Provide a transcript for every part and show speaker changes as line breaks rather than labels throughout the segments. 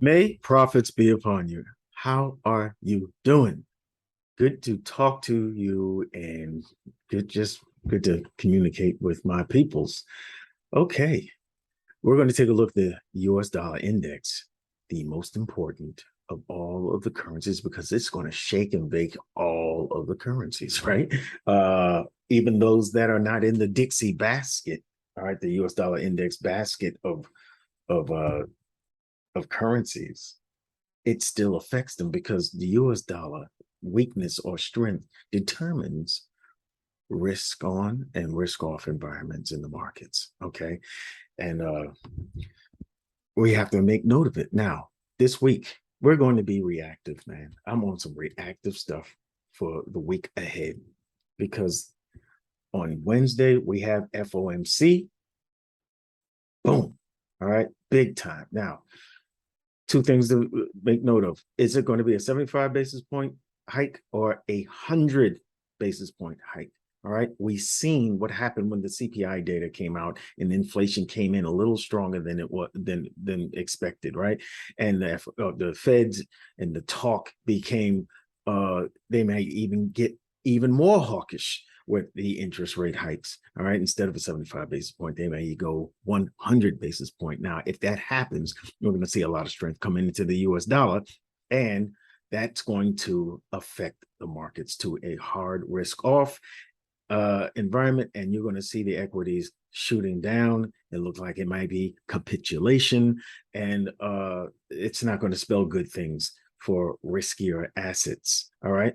May profits be upon you. How are you doing? Good to talk to you and good to communicate with my peoples. Okay, we're going to take a look at the US dollar index, the most important of all of the currencies because it's going to shake and bake all of the currencies, right? Even those that are not in the Dixie basket, all right, the US dollar index basket of uh of currencies, it still affects them because the US dollar weakness or strength determines risk on and risk off environments in the markets. Okay. And we have to make note of it. Now, this week, we're going to be reactive, man. I'm on some reactive stuff for the week ahead because on Wednesday, we have FOMC. Boom. All right. Big time. Now, two things to make note of. Is it going to be a 75 basis point hike or 100 basis point hike? All right. We've seen what happened when the CPI data came out and inflation came in a little stronger than it was than expected, right? And the Feds and the talk became they may even get even more hawkish with the interest rate hikes. All right. Instead of a 75 basis point, they may go 100 basis point. Now, if that happens, we're going to see a lot of strength coming into the US dollar. And that's going to affect the markets to a hard risk off environment. And you're going to see the equities shooting down. It looks like it might be capitulation. And it's not going to spell good things for riskier assets. All right.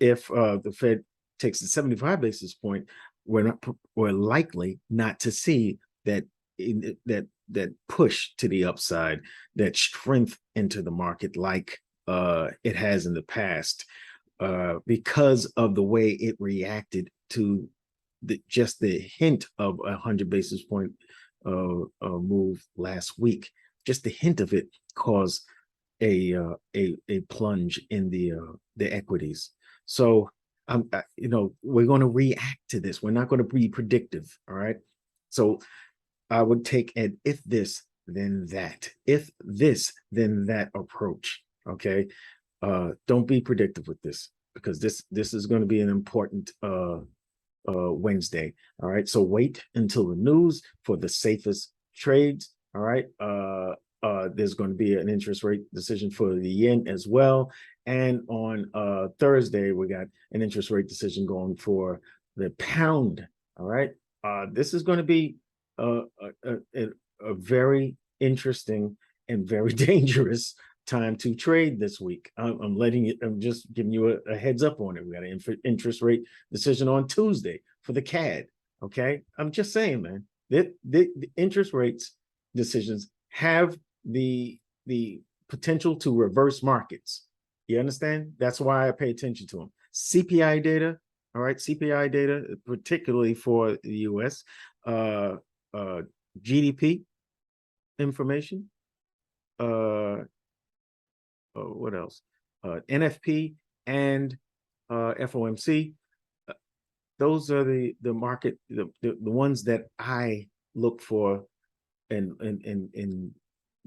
If the Fed takes the 75 basis point, we're likely not to see that push to the upside, that strength into the market like it has in the past, because of the way it reacted to just the hint of 100 basis point move last week. Just the hint of it caused a plunge in the equities. So we're going to react to this. We're not going to be predictive. All right. So I would take an if this, then that. If this, then that approach. Okay. Don't be predictive with this because this is going to be an important Wednesday. All right. So wait until the news for the safest trades. All right. There's going to be an interest rate decision for the yen as well. And on Thursday, we got an interest rate decision going for the pound. All right. This is going to be a very interesting and very dangerous time to trade this week. I'm just giving you a heads up on it. We got an interest rate decision on Tuesday for the CAD. Okay. I'm just saying, man, the interest rates decisions have the potential to reverse markets. You understand? That's why I pay attention to them. CPI data, all right, CPI data, particularly for the US, GDP information, what else? NFP and FOMC. Those are the market, the ones that I look for and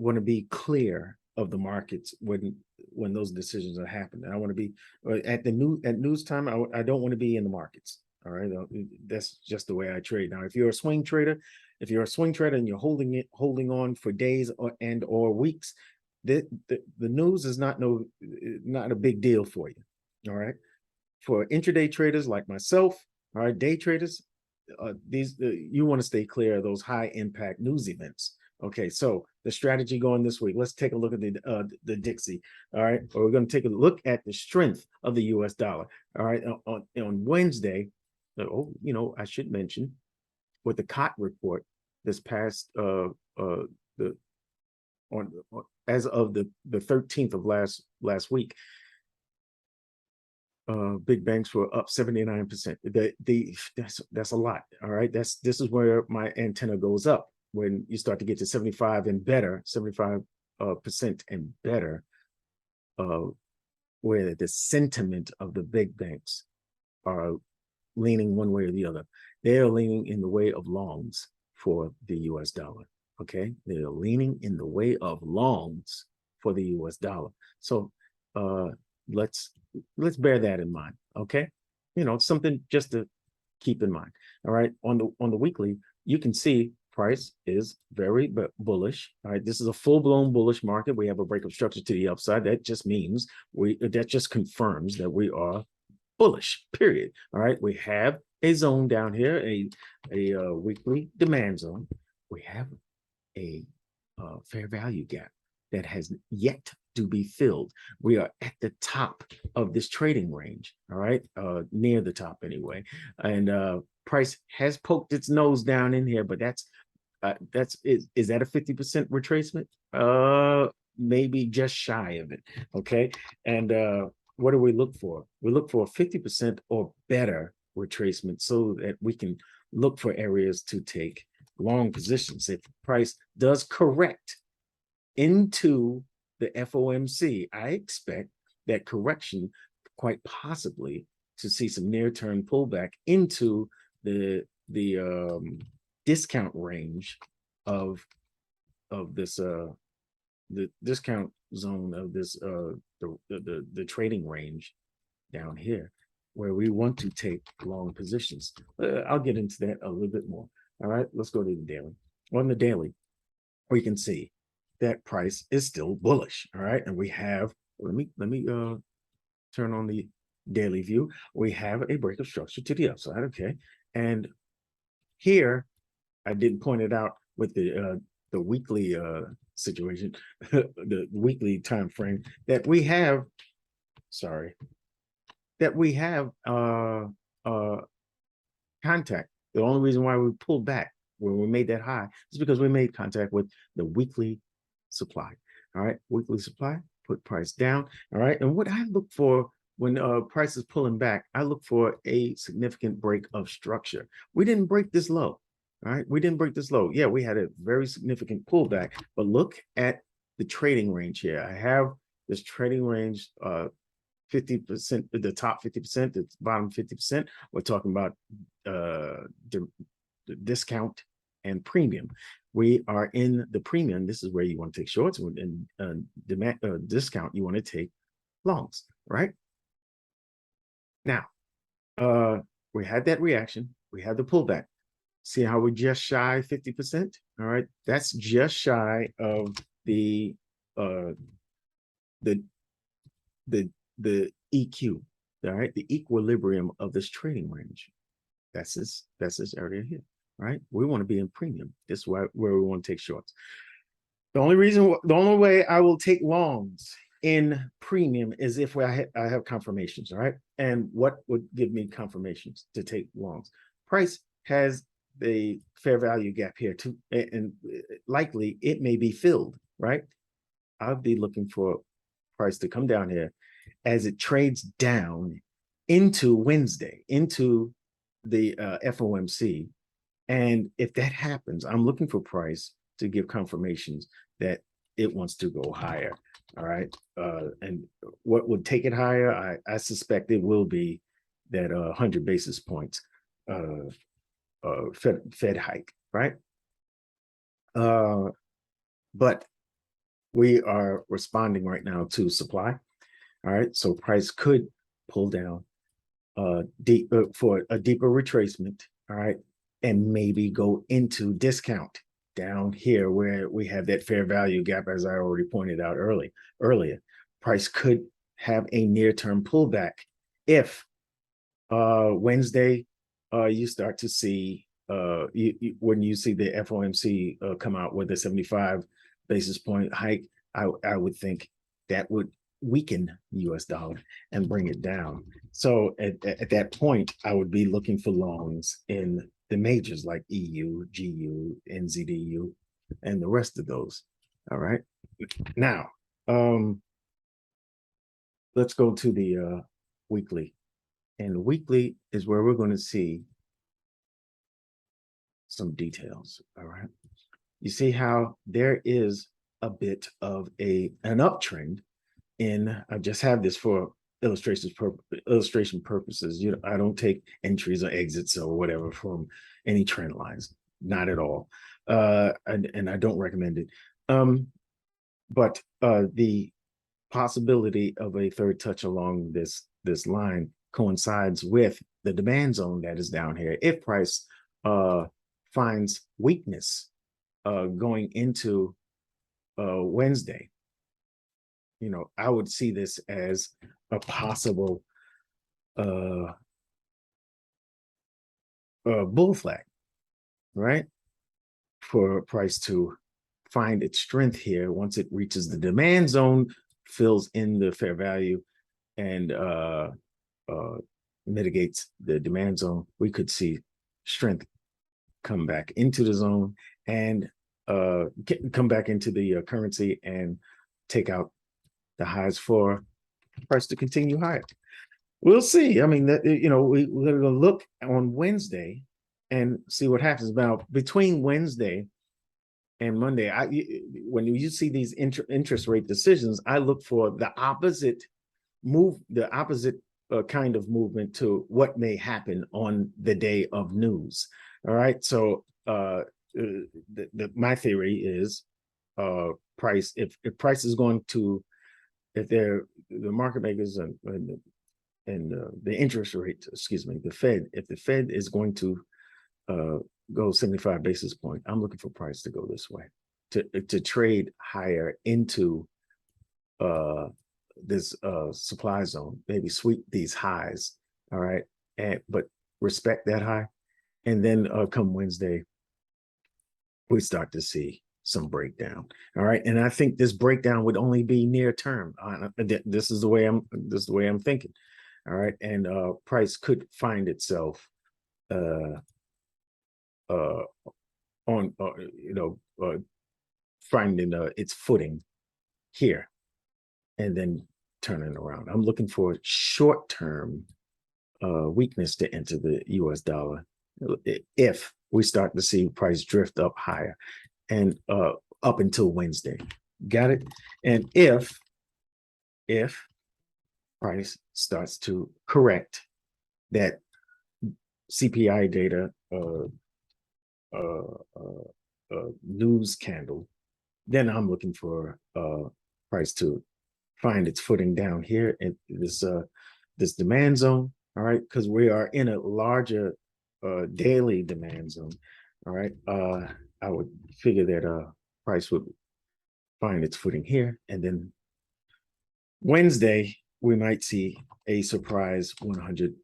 want to be clear of the markets when those decisions are happening. I want to be at news time. I don't want to be in the markets. All right, that's just the way I trade. Now, if you're a swing trader, and you're holding on for days or weeks, the news is not a big deal for you. All right, for intraday traders like myself, all right, day traders, you want to stay clear of those high impact news events. Okay, so the strategy going this week. Let's take a look at the Dixie. All right, we're going to take a look at the strength of the U.S. dollar. All right, on Wednesday. I should mention with the COT report this past as of the 13th of last week, big banks were up 79%. That's a lot. All right, this is where my antenna goes up when you start to get to 75 and better, 75% and better, where the sentiment of the big banks are leaning one way or the other. They are leaning in the way of longs for the US dollar. Okay, they're leaning in the way of longs for the US dollar. So uh let's bear that in mind. Okay, something just to keep in mind. All right, on the weekly, you can see price is very bullish. All right, this is a full-blown bullish market. We have a break of structure to the upside. That just means that just confirms that we are bullish, period. All right, we have a zone down here, a weekly demand zone. We have a fair value gap that has yet to be filled. We are at the top of this trading range, all right, near the top anyway. And price has poked its nose down in here, but is that a 50% retracement? Maybe just shy of it. Okay, and what do we look for? We look for a 50% or better retracement so that we can look for areas to take long positions. If price does correct into the FOMC, I expect that correction quite possibly to see some near-term pullback into the discount range of this the discount zone of this the trading range down here, where we want to take long positions. I'll get into that a little bit more. All right, let's go to the daily. On the daily, we can see that price is still bullish. All right, and we have, let me turn on the daily view. We have a break of structure to the upside. Okay, and here I did point it out with the weekly situation, the weekly time frame, that we have, sorry, that we have contact. The only reason why we pulled back when we made that high is because we made contact with the weekly supply. All right, weekly supply, put price down. All right, and what I look for when price is pulling back, I look for a significant break of structure. We didn't break this low. All right, we didn't break this low. Yeah, we had a very significant pullback, but look at the trading range here. I have this trading range, 50%, the top 50%, the bottom 50%. We're talking about the discount and premium. We are in the premium. This is where you want to take shorts, and discount, you want to take longs, right? Now, we had that reaction. We had the pullback. See how we're just shy 50%? All right, that's just shy of the EQ, all right, the equilibrium of this trading range. That's this area here, right? We want to be in premium. This is where we want to take shorts. The only way I will take longs in premium is if I have confirmations, all right? And what would give me confirmations to take longs? Price has the fair value gap here too, and likely it may be filled, right? I'll be looking for price to come down here as it trades down into Wednesday, into the FOMC. And if that happens, I'm looking for price to give confirmations that it wants to go higher. All right. And what would take it higher? I suspect it will be that 100 basis points Fed hike, right? But we are responding right now to supply. All right, so price could pull down for a deeper retracement. All right, and maybe go into discount down here where we have that fair value gap, as I already pointed out earlier. Price could have a near-term pullback if Wednesday you start to see when you see the FOMC come out with a 75 basis point hike. I would think that would weaken US dollar and bring it down. So at that point, I would be looking for longs in the majors like EU, GU, NZDU, and the rest of those. All right. Now, let's go to the weekly. And the weekly is where we're going to see some details. All right. You see how there is a bit of an uptrend in, I just have this for illustration purposes. I don't take entries or exits or whatever from any trend lines, not at all. and I don't recommend it. But the possibility of a third touch along this line coincides with the demand zone that is down here. If price finds weakness going into Wednesday, I would see this as a possible bull flag, right? For price to find its strength here once it reaches the demand zone, fills in the fair value, and mitigates the demand zone. We could see strength come back into the zone and come back into the currency and take out the highs for price to continue higher. We'll see. I mean, we're going to look on Wednesday and see what happens. Now, between Wednesday and Monday, when you see these interest rate decisions, I look for the opposite kind of movement to what may happen on the day of news. All right. So my theory is price. If price is going to, if they're the market makers and the interest rate, excuse me, the Fed, if the Fed is going to go 75 basis point, I'm looking for price to go this way, to trade higher into this supply zone, maybe sweep these highs. All right. But respect that high. And then come Wednesday, we start to see some breakdown. All right. And I think this breakdown would only be near term. This is the way I'm thinking. All right. And price could find itself finding its footing here and then turning around. I'm looking for short-term weakness to enter the US dollar if we start to see price drift up higher and up until Wednesday. Got it? And if price starts to correct that CPI data news candle, then I'm looking for price to find its footing down here in this demand zone. All right, because we are in a larger daily demand zone. All right, I would figure that price would find its footing here, and then Wednesday we might see a surprise 100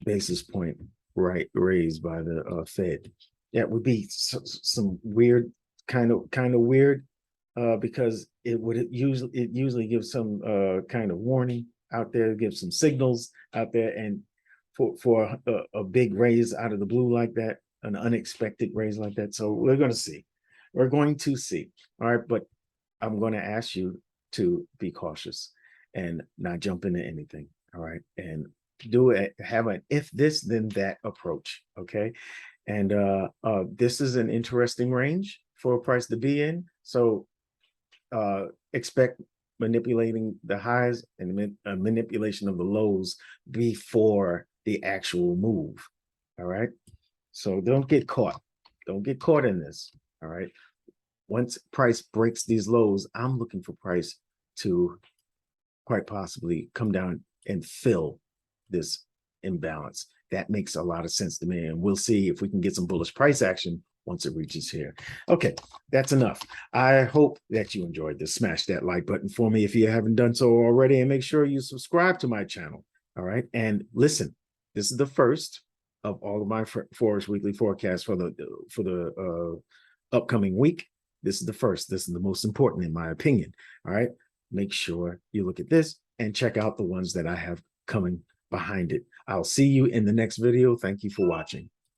basis point raise by the Fed. That would be some weird, kind of weird, because it usually gives some kind of warning out there, gives some signals out there, and for a big raise out of the blue like that, an unexpected raise like that. So we're going to see. We're going to see. All right, but I'm going to ask you to be cautious and not jump into anything. All right, and have an if this then that approach. Okay. And this is an interesting range for a price to be in. So expect manipulating the highs and manipulation of the lows before the actual move. All right. So don't get caught. Don't get caught in this. All right. Once price breaks these lows, I'm looking for price to quite possibly come down and fill this imbalance. That makes a lot of sense to me. And we'll see if we can get some bullish price action once it reaches here. Okay, that's enough. I hope that you enjoyed this. Smash that like button for me if you haven't done so already, and make sure you subscribe to my channel. All right. And listen, this is the first of all of my Forex weekly forecasts for the upcoming week. This is the first. This is the most important, in my opinion. All right. Make sure you look at this and check out the ones that I have coming behind it. I'll see you in the next video. Thank you for watching.